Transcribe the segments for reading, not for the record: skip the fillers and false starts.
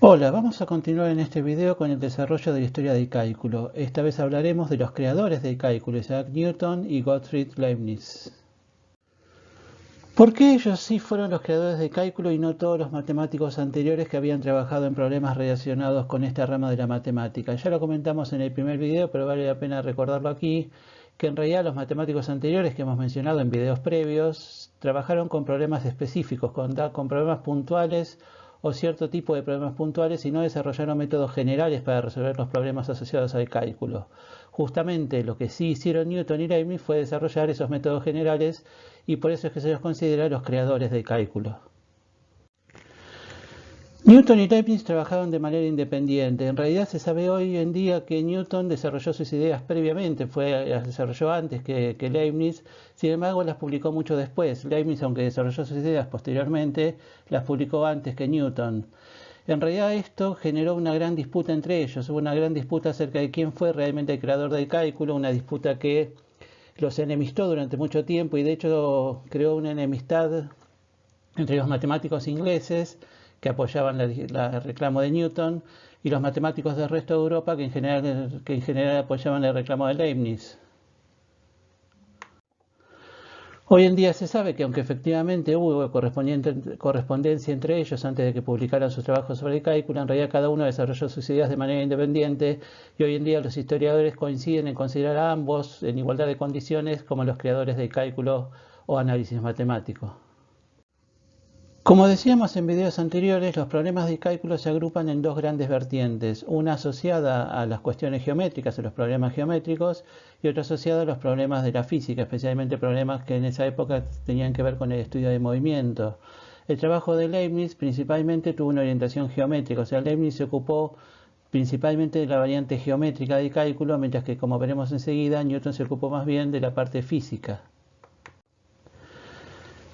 Hola, vamos a continuar en este video con el desarrollo de la historia del cálculo. Esta vez hablaremos de los creadores del cálculo, Isaac Newton y Gottfried Leibniz. ¿Por qué ellos sí fueron los creadores del cálculo y no todos los matemáticos anteriores que habían trabajado en problemas relacionados con esta rama de la matemática? Ya lo comentamos en el primer video, pero vale la pena recordarlo aquí, que en realidad los matemáticos anteriores que hemos mencionado en videos previos trabajaron con problemas específicos, con problemas puntuales o cierto tipo de problemas puntuales y no desarrollaron métodos generales para resolver los problemas asociados al cálculo. Justamente lo que sí hicieron Newton y Leibniz fue desarrollar esos métodos generales y por eso es que se los considera los creadores del cálculo. Newton y Leibniz trabajaron de manera independiente. En realidad se sabe hoy en día que Newton desarrolló sus ideas previamente, las desarrolló antes que Leibniz, sin embargo las publicó mucho después. Leibniz, aunque desarrolló sus ideas posteriormente, las publicó antes que Newton. En realidad esto generó una gran disputa entre ellos, hubo una gran disputa acerca de quién fue realmente el creador del cálculo, una disputa que los enemistó durante mucho tiempo y de hecho creó una enemistad entre los matemáticos ingleses que apoyaban el reclamo de Newton y los matemáticos del resto de Europa que en general apoyaban el reclamo de Leibniz. Hoy en día se sabe que aunque efectivamente hubo correspondencia entre ellos antes de que publicaran sus trabajos sobre el cálculo, en realidad cada uno desarrolló sus ideas de manera independiente y hoy en día los historiadores coinciden en considerar a ambos en igualdad de condiciones como los creadores del cálculo o análisis matemático. Como decíamos en videos anteriores, los problemas de cálculo se agrupan en dos grandes vertientes, una asociada a las cuestiones geométricas, a los problemas geométricos, y otra asociada a los problemas de la física, especialmente problemas que en esa época tenían que ver con el estudio de movimiento. El trabajo de Leibniz principalmente tuvo una orientación geométrica, o sea, Leibniz se ocupó principalmente de la variante geométrica del cálculo, mientras que, como veremos enseguida, Newton se ocupó más bien de la parte física.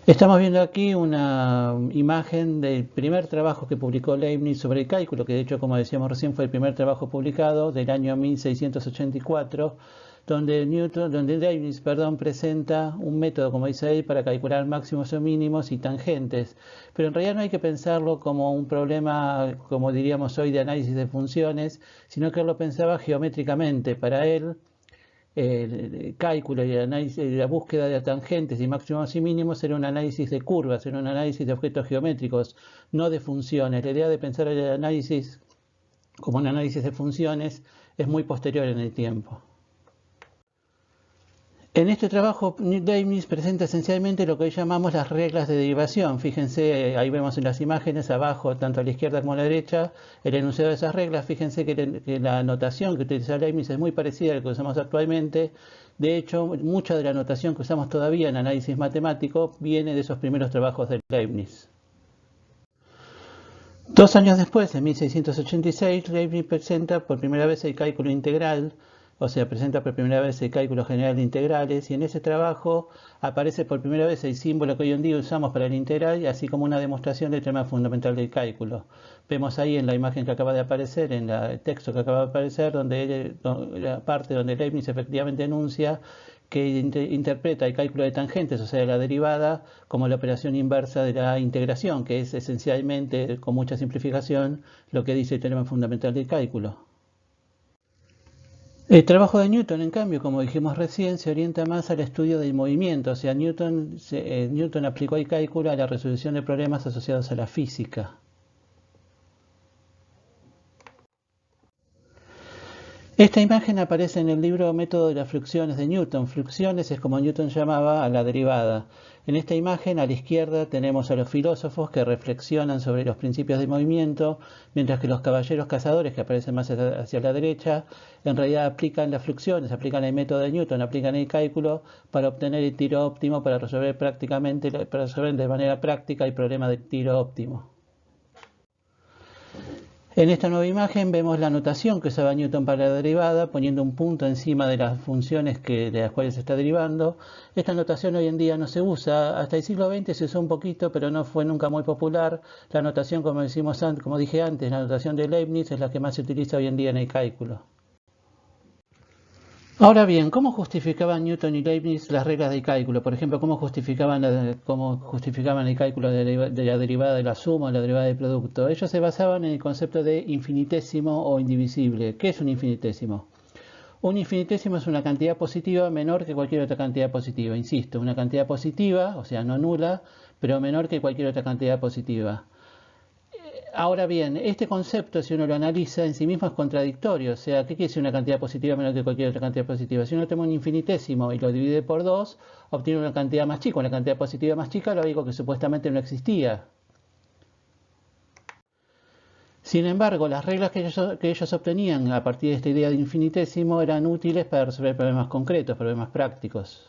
Estamos viendo aquí una imagen del primer trabajo que publicó Leibniz sobre el cálculo, que de hecho, como decíamos recién, fue el primer trabajo publicado del año 1684, donde Leibniz presenta un método, como dice él, para calcular máximos o mínimos y tangentes. Pero en realidad no hay que pensarlo como un problema, como diríamos hoy, de análisis de funciones, sino que él lo pensaba geométricamente. Para él, el cálculo y el análisis, la búsqueda de tangentes y máximos y mínimos era un análisis de curvas, era un análisis de objetos geométricos, no de funciones. La idea de pensar el análisis como un análisis de funciones es muy posterior en el tiempo. En este trabajo, Leibniz presenta esencialmente lo que hoy llamamos las reglas de derivación. Fíjense, ahí vemos en las imágenes abajo, tanto a la izquierda como a la derecha, el enunciado de esas reglas. Fíjense que la notación que utiliza Leibniz es muy parecida a la que usamos actualmente. De hecho, mucha de la notación que usamos todavía en análisis matemático viene de esos primeros trabajos de Leibniz. 2 años después, en 1686, Leibniz presenta por primera vez el cálculo integral, o sea, presenta por primera vez el cálculo general de integrales, y en ese trabajo aparece por primera vez el símbolo que hoy en día usamos para el integral, así como una demostración del tema fundamental del cálculo. Vemos ahí en la imagen que acaba de aparecer, en el texto que acaba de aparecer, la parte donde Leibniz efectivamente enuncia que interpreta el cálculo de tangentes, o sea, la derivada, como la operación inversa de la integración, que es esencialmente, con mucha simplificación, lo que dice el teorema fundamental del cálculo. El trabajo de Newton, en cambio, como dijimos recién, se orienta más al estudio del movimiento, o sea, Newton aplicó el cálculo a la resolución de problemas asociados a la física. Esta imagen aparece en el libro Método de las fluxiones de Newton. Fluxiones es como Newton llamaba a la derivada. En esta imagen, a la izquierda, tenemos a los filósofos que reflexionan sobre los principios de movimiento, mientras que los caballeros cazadores, que aparecen más hacia la derecha, en realidad aplican las fluxiones, aplican el método de Newton, aplican el cálculo para obtener el tiro óptimo, para resolver de manera práctica el problema del tiro óptimo. En esta nueva imagen vemos la notación que usaba Newton para la derivada, poniendo un punto encima de las funciones de las cuales se está derivando. Esta notación hoy en día no se usa. Hasta el siglo XX se usó un poquito, pero no fue nunca muy popular. La notación, como dije antes, la notación de Leibniz es la que más se utiliza hoy en día en el cálculo. Ahora bien, ¿cómo justificaban Newton y Leibniz las reglas de cálculo? Por ejemplo, ¿cómo justificaban el cálculo de la derivada de la suma o la derivada del producto? Ellos se basaban en el concepto de infinitésimo o indivisible. ¿Qué es un infinitésimo? Un infinitésimo es una cantidad positiva menor que cualquier otra cantidad positiva. Insisto, una cantidad positiva, o sea, no nula, pero menor que cualquier otra cantidad positiva. Ahora bien, este concepto, si uno lo analiza, en sí mismo es contradictorio. O sea, ¿qué quiere decir una cantidad positiva menor que cualquier otra cantidad positiva? Si uno toma un infinitésimo y lo divide por 2, obtiene una cantidad más chica. Una cantidad positiva más chica, lo digo que supuestamente no existía. Sin embargo, las reglas que ellos obtenían a partir de esta idea de infinitésimo eran útiles para resolver problemas concretos, problemas prácticos.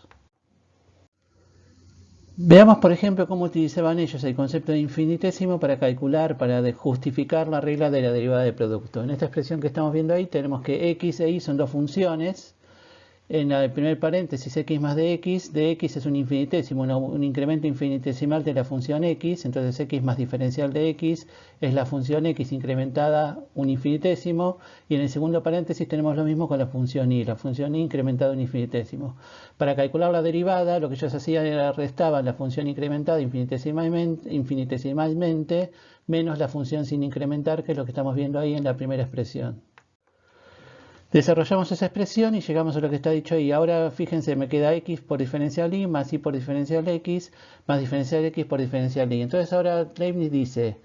Veamos, por ejemplo, cómo utilizaban ellos el concepto de infinitésimo para calcular, para justificar la regla de la derivada de producto. En esta expresión que estamos viendo ahí tenemos que x e y son dos funciones. En el primer paréntesis, x más de x es un infinitésimo, un incremento infinitesimal de la función x, entonces x más diferencial de x es la función x incrementada un infinitésimo, y en el segundo paréntesis tenemos lo mismo con la función y incrementada un infinitésimo. Para calcular la derivada, lo que ellos hacían era restaban la función incrementada infinitesimalmente menos la función sin incrementar, que es lo que estamos viendo ahí en la primera expresión. Desarrollamos esa expresión y llegamos a lo que está dicho ahí. Ahora fíjense, me queda x por diferencial y más y por diferencial x más diferencial x por diferencial y. Entonces ahora Leibniz dice,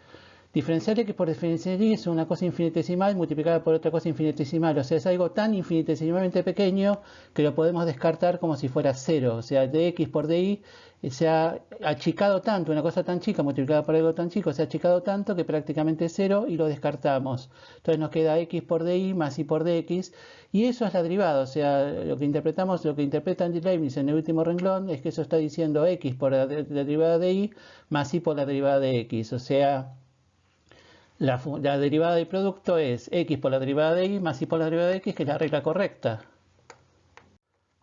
diferencial x por diferencial y es una cosa infinitesimal multiplicada por otra cosa infinitesimal. O sea, es algo tan infinitesimalmente pequeño que lo podemos descartar como si fuera cero. O sea, dx por dy se ha achicado tanto, una cosa tan chica multiplicada por algo tan chico, se ha achicado tanto que prácticamente es cero y lo descartamos. Entonces nos queda x por dy más y por dx, y eso es la derivada. O sea, lo que interpreta Leibniz en el último renglón es que eso está diciendo x por la derivada de y más y por la derivada de x. O sea, la derivada del producto es x por la derivada de y más y por la derivada de x, que es la regla correcta.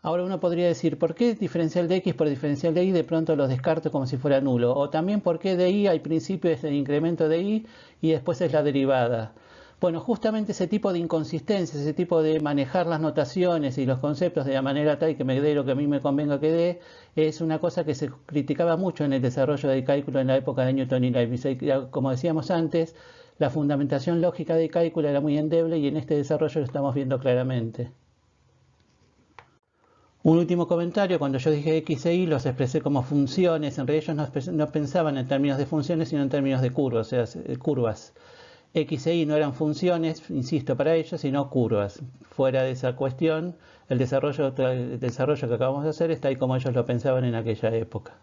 Ahora uno podría decir, ¿por qué diferencial de x por diferencial de y de pronto los descarto como si fuera nulo? O también, ¿por qué de y al principio es el incremento de y después es la derivada? Bueno, justamente ese tipo de inconsistencias, ese tipo de manejar las notaciones y los conceptos de la manera tal que me dé lo que a mí me convenga que dé, es una cosa que se criticaba mucho en el desarrollo del cálculo en la época de Newton y Leibniz. Como decíamos antes, la fundamentación lógica del cálculo era muy endeble y en este desarrollo lo estamos viendo claramente. Un último comentario, cuando yo dije x e y los expresé como funciones, en realidad ellos no pensaban en términos de funciones, sino en términos de curvas, o sea, curvas. X e y no eran funciones, insisto, para ellos, sino curvas. Fuera de esa cuestión, el desarrollo que acabamos de hacer está ahí como ellos lo pensaban en aquella época.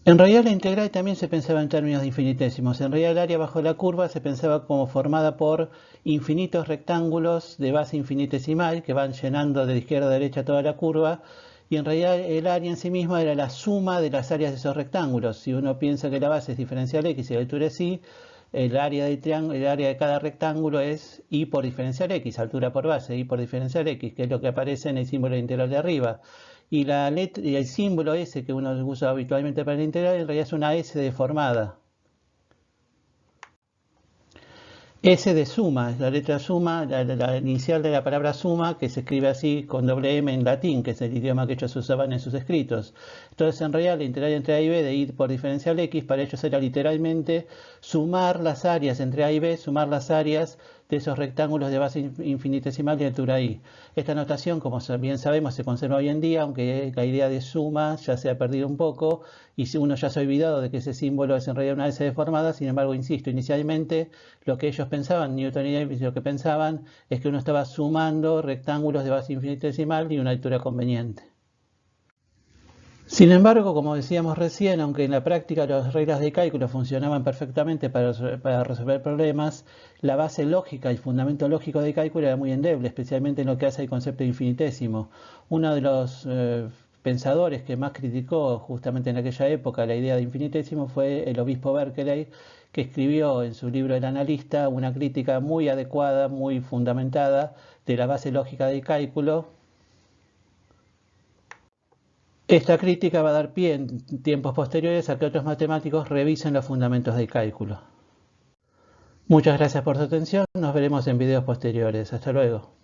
En realidad la integral también se pensaba en términos de infinitésimos. En realidad el área bajo la curva se pensaba como formada por infinitos rectángulos de base infinitesimal que van llenando de izquierda a derecha toda la curva, y en realidad el área en sí misma era la suma de las áreas de esos rectángulos. Si uno piensa que la base es diferencial x y la altura es y, el área de cada rectángulo es y por diferencial x, altura por base, y por diferencial x, que es lo que aparece en el símbolo integral de arriba. Y el símbolo S que uno usa habitualmente para la integral en realidad es una S deformada. S de suma, es la letra suma, la inicial de la palabra suma, que se escribe así con doble M en latín, que es el idioma que ellos usaban en sus escritos. Entonces, en realidad, la integral entre A y B de y por diferencial x, para ellos era literalmente sumar las áreas entre A y B, sumar las áreas de esos rectángulos de base infinitesimal de altura i. Esta notación, como bien sabemos, se conserva hoy en día, aunque la idea de suma ya se ha perdido un poco y uno ya se ha olvidado de que ese símbolo es en realidad una S deformada. Sin embargo, insisto, inicialmente lo que ellos pensaban, Newton y Leibniz, lo que pensaban es que uno estaba sumando rectángulos de base infinitesimal y una altura conveniente. Sin embargo, como decíamos recién, aunque en la práctica las reglas de cálculo funcionaban perfectamente para resolver problemas, la base lógica, el fundamento lógico de cálculo era muy endeble, especialmente en lo que hace al concepto de infinitésimo. Uno de los pensadores que más criticó justamente en aquella época la idea de infinitésimo fue el obispo Berkeley, que escribió en su libro El Analista una crítica muy adecuada, muy fundamentada de la base lógica del cálculo. Esta crítica va a dar pie en tiempos posteriores a que otros matemáticos revisen los fundamentos del cálculo. Muchas gracias por su atención, nos veremos en videos posteriores. Hasta luego.